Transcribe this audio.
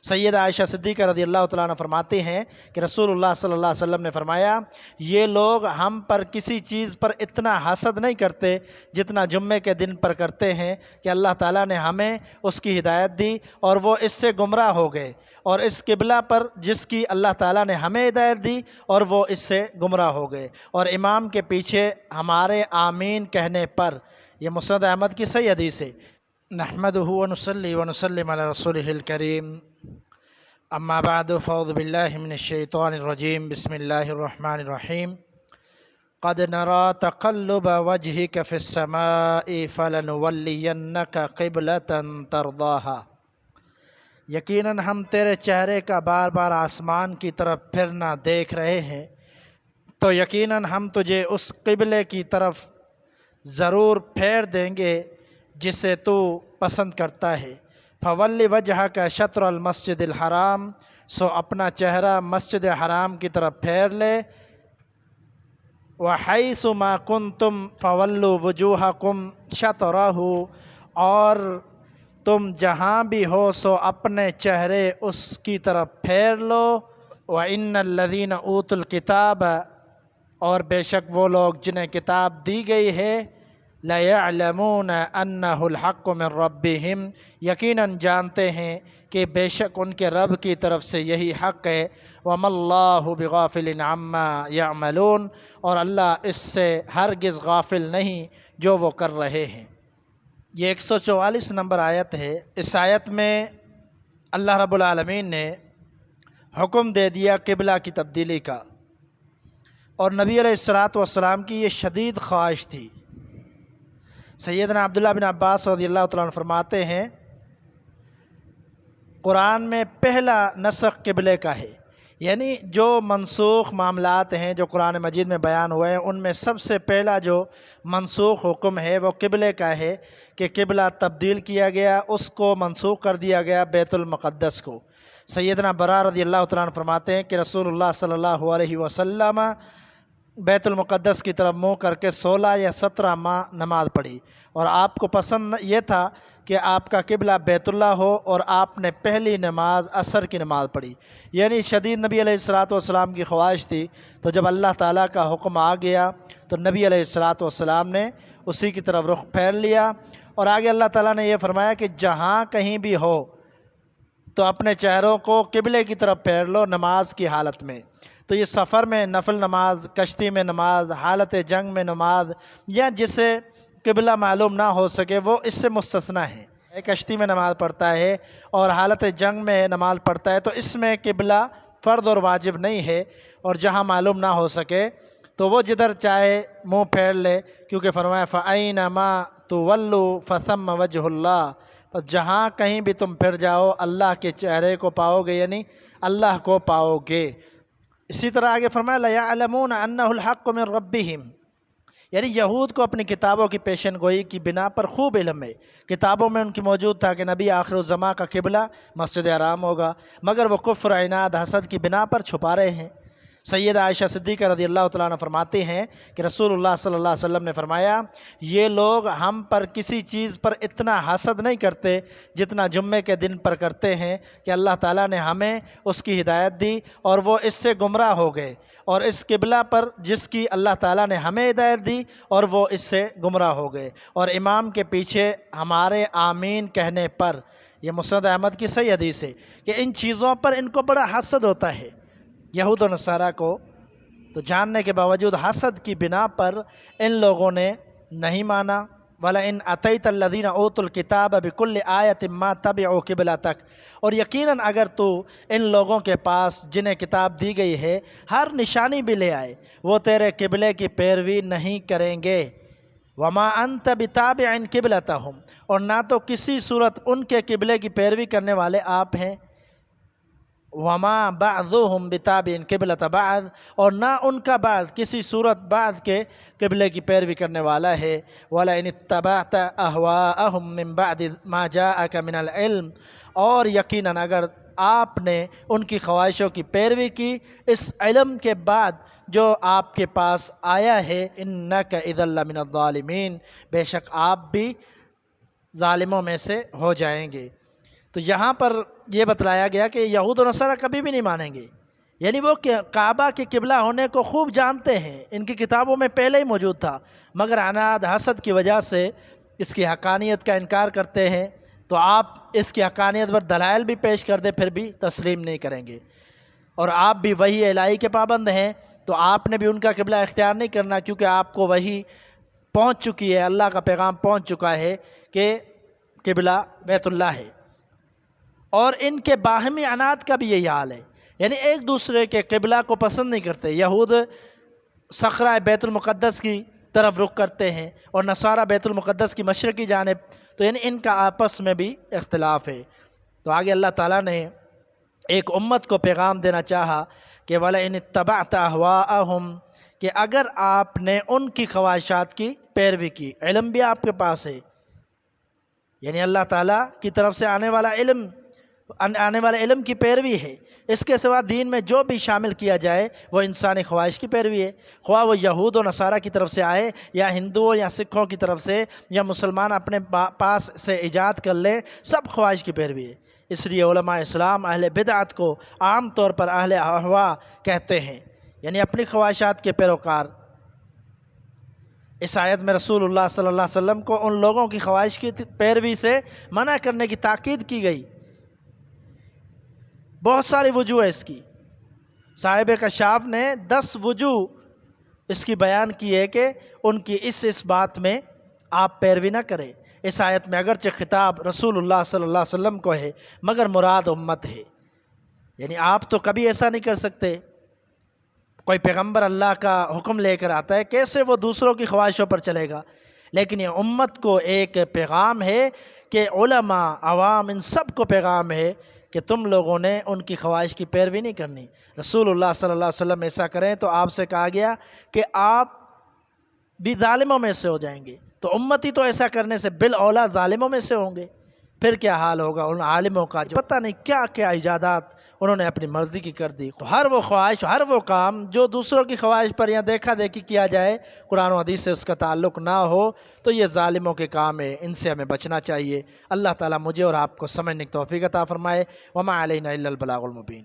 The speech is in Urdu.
سید عائشہ صدیقہ رضی اللہ تعالیٰ عنہ فرماتی ہیں کہ رسول اللہ صلی اللہ علیہ وسلم نے فرمایا، یہ لوگ ہم پر کسی چیز پر اتنا حسد نہیں کرتے جتنا جمعے کے دن پر کرتے ہیں کہ اللہ تعالیٰ نے ہمیں اس کی ہدایت دی اور وہ اس سے گمراہ ہو گئے، اور اس قبلہ پر جس کی اللہ تعالیٰ نے ہمیں ہدایت دی اور وہ اس سے گمراہ ہو گئے، اور امام کے پیچھے ہمارے آمین کہنے پر، یہ مسند احمد کی صحیح حدیث ہے۔ نحمدہ ونصلی ونسلم علی رسولہ الکریم، اما بعد فاعوذ باللہ من الشیطان الرجیم، بسم اللہ الرحمن الرحیم۔ قد نرى تقلب وجهك في السماء فلنولينك قبلة ترضاها، یقیناً ہم تیرے چہرے کا بار بار آسمان کی طرف پھرنا دیکھ رہے ہیں، تو یقیناً ہم تجھے اس قبلے کی طرف ضرور پھیر دیں گے جسے تو پسند کرتا ہے۔ فولی وجہک شطر المسجد الحرام، سو اپنا چہرہ مسجد حرام کی طرف پھیر لے۔ وحیث ما کنتم فولوا وجوہکم شطرہ، اور تم جہاں بھی ہو سو اپنے چہرے اس کی طرف پھیر لو۔ وَإِنَّ الَّذِينَ أُوتُوا الْكِتَابَ، اور بے شک وہ لوگ جنہیں کتاب دی گئی ہے، لَيَعْلَمُونَ أَنَّهُ الْحَقُّ مِنْ رَبِّهِمْ، یقیناً جانتے ہیں کہ بے شک ان کے رب کی طرف سے یہی حق ہے۔ وَمَا اللَّهُ بِغَافِلٍ عَمَّا يَعْمَلُونَ، اور اللہ اس سے ہرگز غافل نہیں جو وہ کر رہے ہیں۔ یہ 144 نمبر آیت ہے۔ اس آیت میں اللہ رب العالمین نے حکم دے دیا قبلہ کی تبدیلی کا، اور نبی علیہ السلام کی یہ شدید خواہش تھی۔ سیدنا عبداللہ بن عباس رضی اللہ تعالیٰ عنہ فرماتے ہیں، قرآن میں پہلا نسخ قبلے کا ہے، یعنی جو منسوخ معاملات ہیں جو قرآن مجید میں بیان ہوئے ہیں، ان میں سب سے پہلا جو منسوخ حکم ہے وہ قبلے کا ہے کہ قبلہ تبدیل کیا گیا، اس کو منسوخ کر دیا گیا بیت المقدس کو۔ سیدنا برا رضی اللہ تعالیٰ عنہ فرماتے ہیں کہ رسول اللہ صلی اللہ علیہ وسلم بیت المقدس کی طرف منہ کر کے 16 یا 17 ماہ نماز پڑھی، اور آپ کو پسند یہ تھا کہ آپ کا قبلہ بیت اللہ ہو، اور آپ نے پہلی نماز عصر کی نماز پڑھی، یعنی شدید نبی علیہ السلام کی خواہش تھی۔ تو جب اللہ تعالیٰ کا حکم آ گیا تو نبی علیہ السلام نے اسی کی طرف رخ پھیر لیا، اور آگے اللہ تعالیٰ نے یہ فرمایا کہ جہاں کہیں بھی ہو تو اپنے چہروں کو قبلے کی طرف پھیر لو نماز کی حالت میں۔ تو یہ سفر میں نفل نماز، کشتی میں نماز، حالت جنگ میں نماز، یا جسے قبلہ معلوم نہ ہو سکے وہ اس سے مستثنیٰ ہے۔ کشتی میں نماز پڑھتا ہے اور حالت جنگ میں نماز پڑھتا ہے تو اس میں قبلہ فرض اور واجب نہیں ہے، اور جہاں معلوم نہ ہو سکے تو وہ جدھر چاہے منہ پھیر لے، کیونکہ فرمایا فَأَيْنَمَا تُوَلُّوا فَثَمَّ وَجْهُ اللَّهِ، بس جہاں کہیں بھی تم پھر جاؤ اللہ کے چہرے کو پاؤ گے، یعنی اللہ کو پاؤ گے۔ اسی طرح آگے فرمایا لَيَعْلَمُونَ أَنَّهُ الْحَقُّ مِنْ رَبِّهِمْ، یعنی یہود کو اپنی کتابوں کی پیشن گوئی کی بنا پر خوب علم ہے، کتابوں میں ان کی موجود تھا کہ نبی آخر الزماں کا قبلہ مسجد حرام ہوگا، مگر وہ کفر، عناد، حسد کی بنا پر چھپا رہے ہیں۔ سید عائشہ صدیقہ رضی اللہ تعالیٰ عنہ فرماتی ہیں کہ رسول اللہ صلی اللہ علیہ وسلم نے فرمایا، یہ لوگ ہم پر کسی چیز پر اتنا حسد نہیں کرتے جتنا جمعے کے دن پر کرتے ہیں کہ اللہ تعالیٰ نے ہمیں اس کی ہدایت دی اور وہ اس سے گمراہ ہو گئے، اور اس قبلہ پر جس کی اللہ تعالیٰ نے ہمیں ہدایت دی اور وہ اس سے گمراہ ہو گئے، اور امام کے پیچھے ہمارے آمین کہنے پر، یہ مسند احمد کی صحیح حدیث ہے کہ ان چیزوں پر ان کو بڑا حسد ہوتا ہے یہود و نصارہ کو، تو جاننے کے باوجود حسد کی بنا پر ان لوگوں نے نہیں مانا۔ وَلَئِنْ أَتَيْتَ الَّذِينَ أُوتُوا الْكِتَابَ بِكُلِّ آيَةٍ مَا تَبِعُوا قِبْلَتَكَ، اور یقیناً اگر تو ان لوگوں کے پاس جنہیں کتاب دی گئی ہے ہر نشانی بھی لے آئے، وہ تیرے قبلے کی پیروی نہیں کریں گے۔ وَمَا أَنْتَ بِتَابِعٍ قِبْلَتَهُمْ، اور نہ تو کسی صورت ان کے قبلے کی پیروی کرنے والے آپ ہیں۔ وَمَا بَعْضُهُمْ بِتَابِعٍ قِبْلَةَ بَعْضٍ، اور نہ ان کا بعض کسی صورت بعض کے قبلے کی پیروی کرنے والا ہے۔ وَلَئِنِ اتَّبَعْتَ أَهْوَاءَهُمْ مِنْ بَعْدِ مَا جَاءَكَ مِنَ الْعِلْمِ، اور یقیناً اگر آپ نے ان کی خواہشوں کی پیروی کی اس علم کے بعد جو آپ کے پاس آیا ہے، إِنَّكَ إِذًا لَّمِنَ الظَّالِمِينَ، بے شک آپ بھی ظالموں میں سے ہو جائیں گے۔ تو یہاں پر یہ بتلایا گیا کہ یہود و نصارہ کبھی بھی نہیں مانیں گے، یعنی وہ کعبہ کے قبلہ ہونے کو خوب جانتے ہیں، ان کی کتابوں میں پہلے ہی موجود تھا، مگر عناد حسد کی وجہ سے اس کی حقانیت کا انکار کرتے ہیں، تو آپ اس کی حقانیت پر دلائل بھی پیش کر دیں پھر بھی تسلیم نہیں کریں گے، اور آپ بھی وحی الہی کے پابند ہیں، تو آپ نے بھی ان کا قبلہ اختیار نہیں کرنا، کیونکہ آپ کو وحی پہنچ چکی ہے، اللہ کا پیغام پہنچ چکا ہے کہ قبلہ بیت اللہ ہے۔ اور ان کے باہمی عناد کا بھی یہی حال ہے، یعنی ایک دوسرے کے قبلہ کو پسند نہیں کرتے، یہود صخرہ بیت المقدس کی طرف رخ کرتے ہیں اور نصارہ بیت المقدس کی مشرقی جانب، تو یعنی ان کا آپس میں بھی اختلاف ہے۔ تو آگے اللہ تعالیٰ نے ایک امت کو پیغام دینا چاہا کہ وَلَئِنِ اتَّبَعْتَ أَهْوَاءَهُمْ، کہ اگر آپ نے ان کی خواہشات کی پیروی کی، علم بھی آپ کے پاس ہے، یعنی اللہ تعالیٰ کی طرف سے آنے والے علم کی پیروی ہے، اس کے سوا دین میں جو بھی شامل کیا جائے وہ انسانی خواہش کی پیروی ہے، خواہ وہ یہود و نصارہ کی طرف سے آئے یا ہندوؤں یا سکھوں کی طرف سے یا مسلمان اپنے پاس سے ایجاد کر لیں، سب خواہش کی پیروی ہے۔ اس لیے علماء اسلام اہل بدعت کو عام طور پر اہل احوا کہتے ہیں، یعنی اپنی خواہشات کے پیروکار۔ اس آیت میں رسول اللہ صلی اللہ علیہ وسلم کو ان لوگوں کی خواہش کی پیروی سے منع کرنے کی تاکید کی گئی۔ بہت ساری وجوہ ہے اس کی، صاحب کشاف نے 10 وجوہ اس کی بیان کی ہے کہ ان کی اس بات میں آپ پیروی نہ کریں۔ اس آیت میں اگرچہ خطاب رسول اللہ صلی اللہ علیہ وسلم کو ہے مگر مراد امت ہے، یعنی آپ تو کبھی ایسا نہیں کر سکتے، کوئی پیغمبر اللہ کا حکم لے کر آتا ہے کیسے وہ دوسروں کی خواہشوں پر چلے گا، لیکن یہ امت کو ایک پیغام ہے کہ علماء عوام ان سب کو پیغام ہے کہ تم لوگوں نے ان کی خواہش کی پیروی نہیں کرنی۔ رسول اللہ صلی اللہ علیہ وسلم ایسا کریں تو آپ سے کہا گیا کہ آپ بھی ظالموں میں سے ہو جائیں گے، تو امتی تو ایسا کرنے سے بالاولیٰ ظالموں میں سے ہوں گے، پھر کیا حال ہوگا ان عالموں کا جو پتہ نہیں کیا کیا ایجادات انہوں نے اپنی مرضی کی کر دی۔ ہر وہ خواہش، ہر وہ کام جو دوسروں کی خواہش پر یا دیکھا دیکھی کیا جائے، قرآن و حدیث سے اس کا تعلق نہ ہو، تو یہ ظالموں کے کام ہے، ان سے ہمیں بچنا چاہیے۔ اللہ تعالیٰ مجھے اور آپ کو سمجھنے کی توفیق عطا فرمائے۔ وما علینا الا البلاغ المبین۔